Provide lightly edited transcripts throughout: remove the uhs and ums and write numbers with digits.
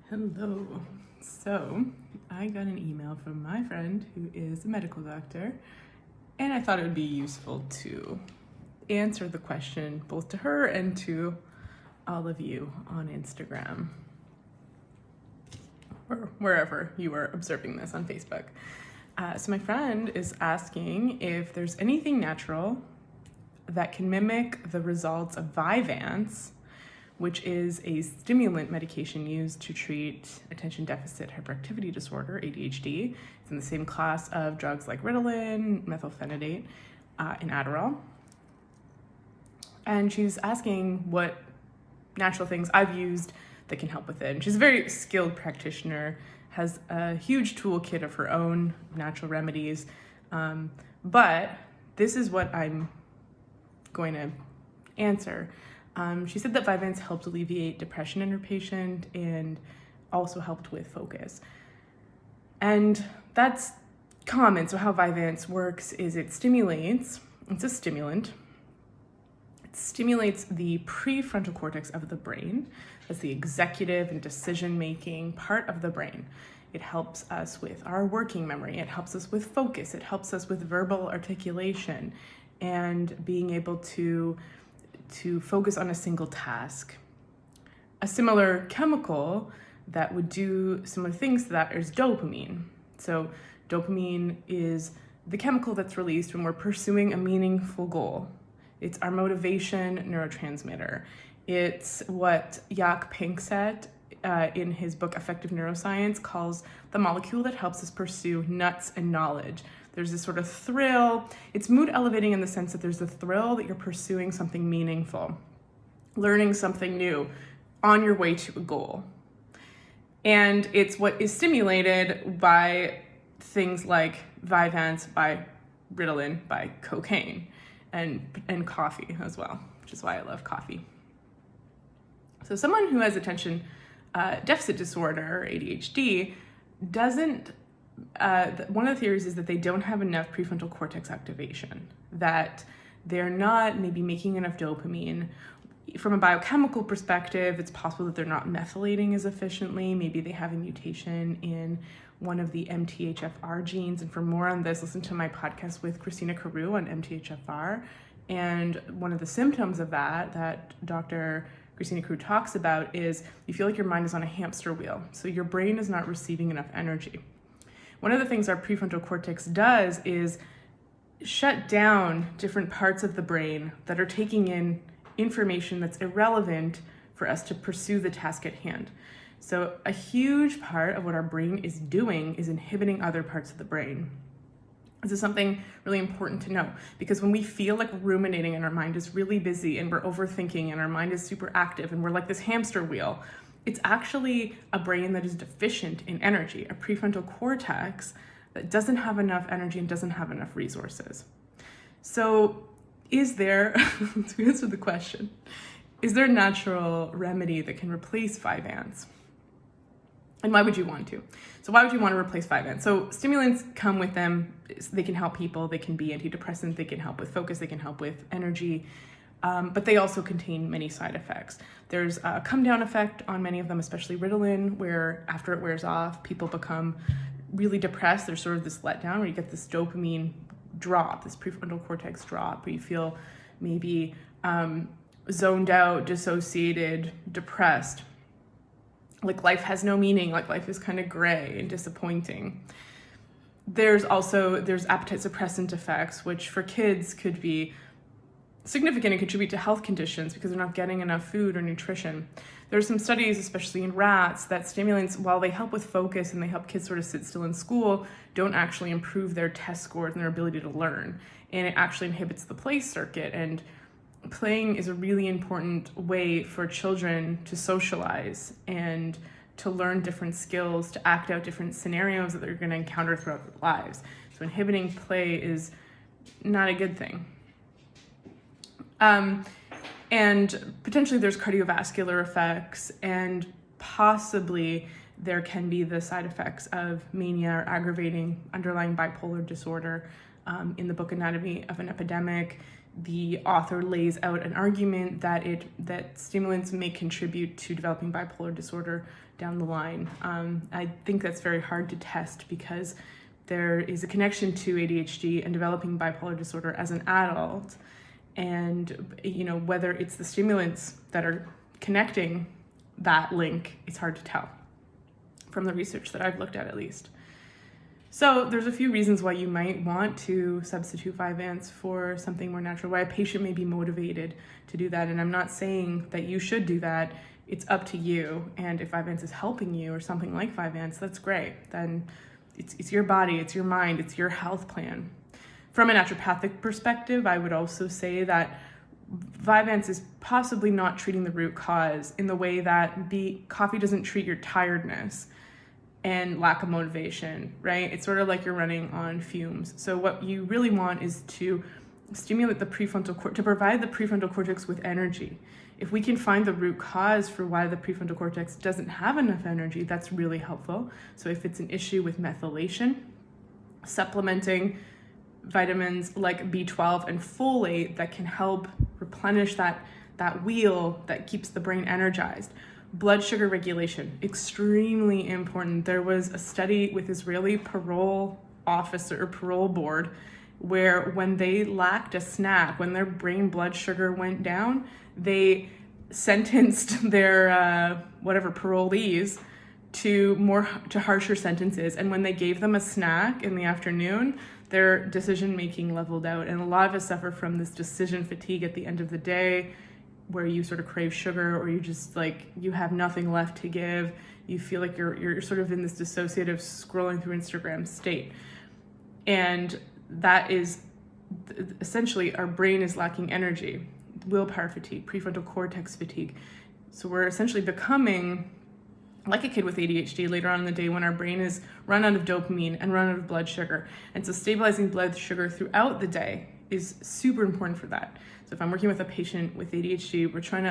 Hello. So I got an email from my friend who is a medical doctor, and I thought it would be useful to answer the question both to her and to all of you on Instagram or wherever you are observing this on Facebook. So my friend is asking if there's anything natural that can mimic the results of Vyvanse, which is a stimulant medication used to treat attention deficit hyperactivity disorder, ADHD. It's in the same class of drugs like Ritalin, methylphenidate, and Adderall. And she's asking what natural things I've used that can help with it. And she's a very skilled practitioner, has a huge toolkit of her own natural remedies. But this is what I'm going to answer. She said that Vyvanse helped alleviate depression in her patient and also helped with focus. And that's common. So how Vyvanse works is it's a stimulant. It stimulates the prefrontal cortex of the brain. That's the executive and decision-making part of the brain. It helps us with our working memory. It helps us with focus. It helps us with verbal articulation and being able to focus on a single task. A similar chemical that would do similar things to that is dopamine. So dopamine is the chemical that's released when we're pursuing a meaningful goal. It's our motivation neurotransmitter. It's what Jaak Panksepp in his book Effective Neuroscience calls the molecule that helps us pursue nuts and knowledge. There's this sort of thrill. It's mood elevating in the sense that there's a thrill that you're pursuing something meaningful, learning something new on your way to a goal. And it's what is stimulated by things like Vyvanse, by Ritalin, by cocaine, and coffee as well, which is why I love coffee. So someone who has attention deficit disorder, ADHD, doesn't one of the theories is that they don't have enough prefrontal cortex activation, that they're not maybe making enough dopamine. From a biochemical perspective, it's possible that they're not methylating as efficiently. Maybe they have a mutation in one of the MTHFR genes. And for more on this, listen to my podcast with Christina Carew on MTHFR. And one of the symptoms of that Dr. Christina Carew talks about is you feel like your mind is on a hamster wheel. So your brain is not receiving enough energy. One of the things our prefrontal cortex does is shut down different parts of the brain that are taking in information that's irrelevant for us to pursue the task at hand. So a huge part of what our brain is doing is inhibiting other parts of the brain. This is something really important to know, because when we feel like ruminating and our mind is really busy and we're overthinking and our mind is super active and we're like this hamster wheel, it's actually a brain that is deficient in energy, a prefrontal cortex that doesn't have enough energy and doesn't have enough resources. So is there, to answer the question, is there a natural remedy that can replace Vyvanse? And why would you want to? So why would you want to replace Vyvanse? So stimulants come with them. They can help people. They can be antidepressants. They can help with focus. They can help with energy. But they also contain many side effects. There's a come down effect on many of them, especially Ritalin, where after it wears off, people become really depressed. There's sort of this letdown where you get this dopamine drop, this prefrontal cortex drop, where you feel maybe zoned out, dissociated, depressed, like life has no meaning, like life is kind of gray and disappointing. There's appetite suppressant effects, which for kids could be significant and contribute to health conditions because they're not getting enough food or nutrition. There are some studies, especially in rats, that stimulants, while they help with focus and they help kids sort of sit still in school, don't actually improve their test scores and their ability to learn. And it actually inhibits the play circuit. And playing is a really important way for children to socialize and to learn different skills, to act out different scenarios that they're going to encounter throughout their lives. So inhibiting play is not a good thing. And potentially there's cardiovascular effects, and possibly there can be the side effects of mania or aggravating underlying bipolar disorder. In the book Anatomy of an Epidemic, the author lays out an argument that stimulants may contribute to developing bipolar disorder down the line. I think that's very hard to test because there is a connection to ADHD and developing bipolar disorder as an adult. And, whether it's the stimulants that are connecting that link, it's hard to tell from the research that I've looked at least. So there's a few reasons why you might want to substitute Vyvanse for something more natural, why a patient may be motivated to do that. And I'm not saying that you should do that. It's up to you. And if Vyvanse is helping you or something like Vyvanse, that's great. Then it's your body, it's your mind, it's your health plan. From a naturopathic perspective, I would also say that Vyvanse is possibly not treating the root cause in the way that the coffee doesn't treat your tiredness and lack of motivation, right? It's sort of like you're running on fumes. So what you really want is to stimulate the prefrontal cortex, to provide the prefrontal cortex with energy. If we can find the root cause for why the prefrontal cortex doesn't have enough energy, that's really helpful. So if it's an issue with methylation, supplementing vitamins like B12 and folate that can help replenish that wheel that keeps the brain energized. Blood sugar regulation, extremely important. There was a study with Israeli parole board, where when they lacked a snack, when their brain blood sugar went down, they sentenced their parolees to harsher sentences. And when they gave them a snack in the afternoon, their decision-making leveled out. And a lot of us suffer from this decision fatigue at the end of the day, where you sort of crave sugar, or you just you have nothing left to give. You feel like you're sort of in this dissociative scrolling through Instagram state. And that is essentially our brain is lacking energy, willpower fatigue, prefrontal cortex fatigue. So we're essentially becoming like a kid with ADHD later on in the day when our brain is run out of dopamine and run out of blood sugar. And so stabilizing blood sugar throughout the day is super important for that. So if I'm working with a patient with ADHD, we're trying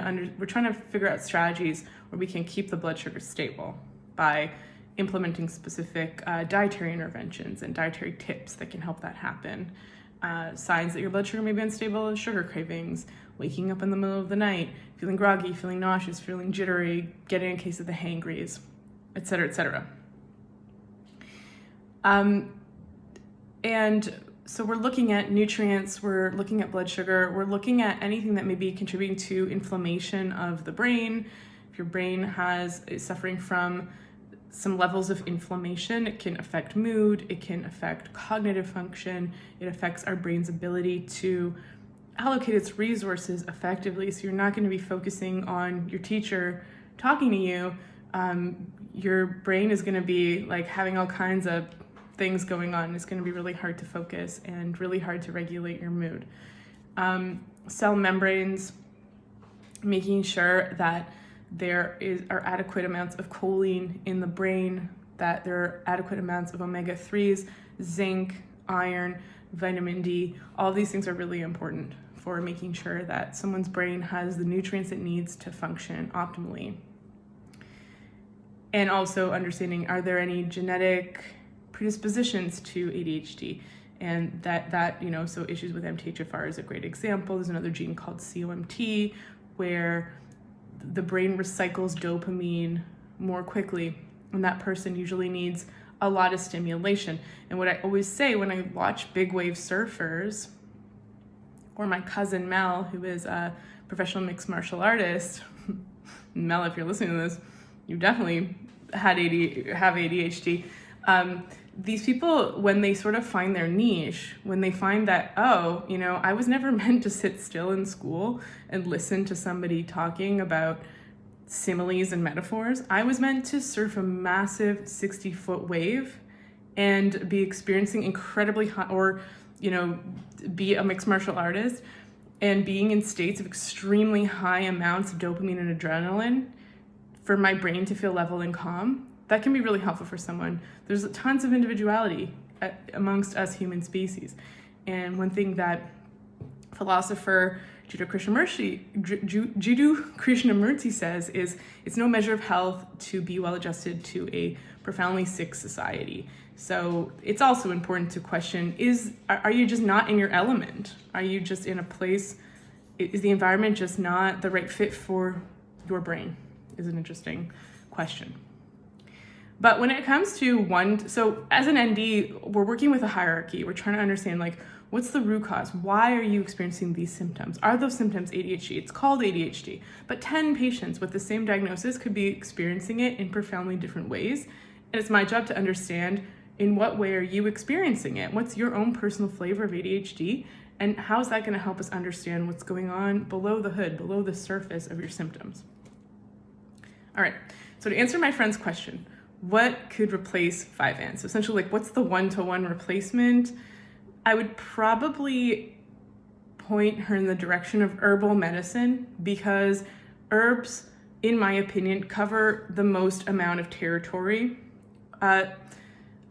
to figure out strategies where we can keep the blood sugar stable by implementing specific dietary interventions and dietary tips that can help that happen. Signs that your blood sugar may be unstable is sugar cravings, waking up in the middle of the night, feeling groggy, feeling nauseous, feeling jittery, getting a case of the hangries, et cetera, et cetera. And so we're looking at nutrients, we're looking at blood sugar, we're looking at anything that may be contributing to inflammation of the brain. If your brain is suffering from some levels of inflammation, it can affect mood, it can affect cognitive function, it affects our brain's ability to allocate its resources effectively. So you're not going to be focusing on your teacher talking to you. Your brain is going to be having all kinds of things going on. It's going to be really hard to focus and really hard to regulate your mood. Cell membranes, making sure that there are adequate amounts of choline in the brain, that there are adequate amounts of omega-3s, zinc, iron, vitamin D. All of these things are really important for making sure that someone's brain has the nutrients it needs to function optimally. And also understanding, are there any genetic predispositions to ADHD? And so issues with MTHFR is a great example. There's another gene called COMT where the brain recycles dopamine more quickly, and that person usually needs a lot of stimulation. And what I always say when I watch big wave surfers, or my cousin Mel, who is a professional mixed martial artist, Mel, if you're listening to this, you definitely have ADHD. These people, when they sort of find their niche, when they find that, I was never meant to sit still in school and listen to somebody talking about similes and metaphors. I was meant to surf a massive 60-foot wave and be experiencing incredibly high, or, be a mixed martial artist and being in states of extremely high amounts of dopamine and adrenaline for my brain to feel level and calm. That can be really helpful for someone. There's tons of individuality amongst us human species. And one thing that philosopher Jiddu Krishnamurti says is, it's no measure of health to be well adjusted to a profoundly sick society. So it's also important to question, are you just not in your element? Are you just in a place, is the environment just not the right fit for your brain? Is an interesting question. But when it comes to so as an ND, we're working with a hierarchy. We're trying to understand, like, what's the root cause? Why are you experiencing these symptoms? Are those symptoms ADHD? It's called ADHD, but 10 patients with the same diagnosis could be experiencing it in profoundly different ways. And it's my job to understand, in what way are you experiencing it? What's your own personal flavor of ADHD? And how is that going to help us understand what's going on below the hood, below the surface of your symptoms? All right, so to answer my friend's question, what could replace Vyvanse? So essentially, like, what's the one-to-one replacement? I would probably point her in the direction of herbal medicine, because herbs, in my opinion, cover the most amount of territory. A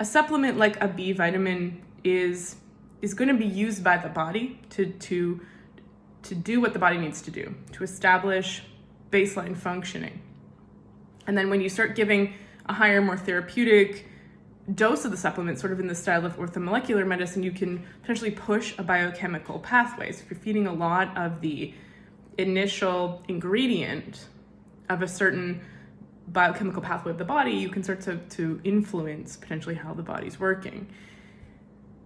supplement like a B vitamin is going to be used by the body to do what the body needs to do, to establish baseline functioning. And then when you start giving a higher, more therapeutic dose of the supplement, sort of in the style of orthomolecular medicine, you can potentially push a biochemical pathway. So if you're feeding a lot of the initial ingredient of a certain biochemical pathway of the body, you can start to influence potentially how the body's working.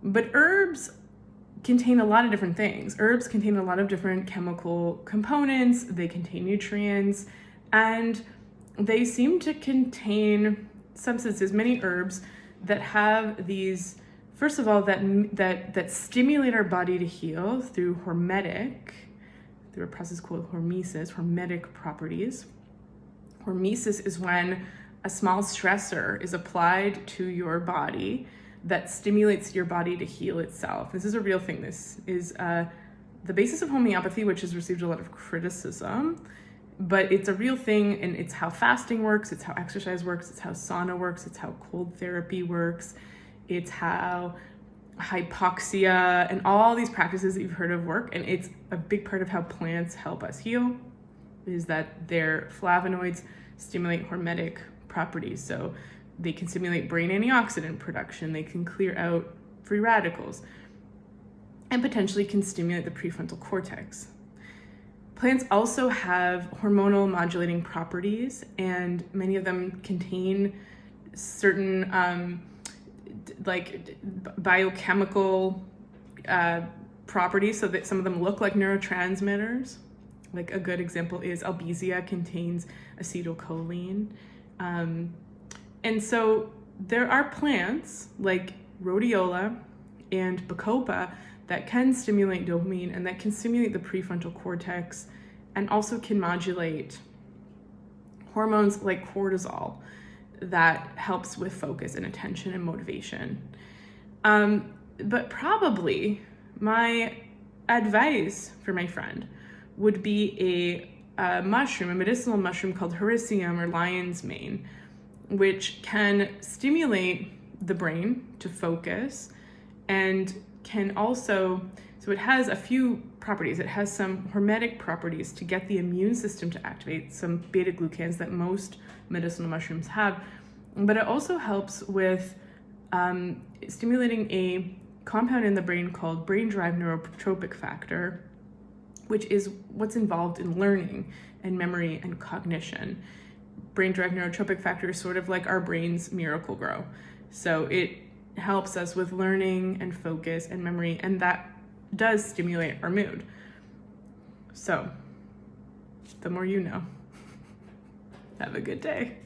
But herbs contain a lot of different things. Herbs contain a lot of different chemical components, they contain nutrients, and they seem to contain substances, many herbs, that have these, first of all, that stimulate our body to heal through a process called hormetic properties. Hormesis is when a small stressor is applied to your body that stimulates your body to heal itself. This is a real thing. This is the basis of homeopathy, which has received a lot of criticism, but it's a real thing, and it's how fasting works, it's how exercise works, it's how sauna works, it's how cold therapy works, it's how hypoxia and all these practices that you've heard of work, and it's a big part of how plants help us heal, is that their flavonoids stimulate hormetic properties. So they can stimulate brain antioxidant production, they can clear out free radicals, and potentially can stimulate the prefrontal cortex. Plants also have hormonal modulating properties, and many of them contain certain biochemical properties, so that some of them look like neurotransmitters. Like a good example is albizia contains acetylcholine. And so there are plants like rhodiola and bacopa that can stimulate dopamine and that can stimulate the prefrontal cortex, and also can modulate hormones like cortisol that helps with focus and attention and motivation. But probably my advice for my friend would be a medicinal mushroom called Hericium or lion's mane, which can stimulate the brain to focus, and can also, so it has a few properties. It has some hormetic properties to get the immune system to activate, some beta glucans that most medicinal mushrooms have, but it also helps with stimulating a compound in the brain called brain-derived neurotropic factor, which is what's involved in learning and memory and cognition. Brain-derived neurotropic factor is sort of like our brain's Miracle-Gro. So it helps us with learning and focus and memory, and that does stimulate our mood. So, the more you know. Have a good day.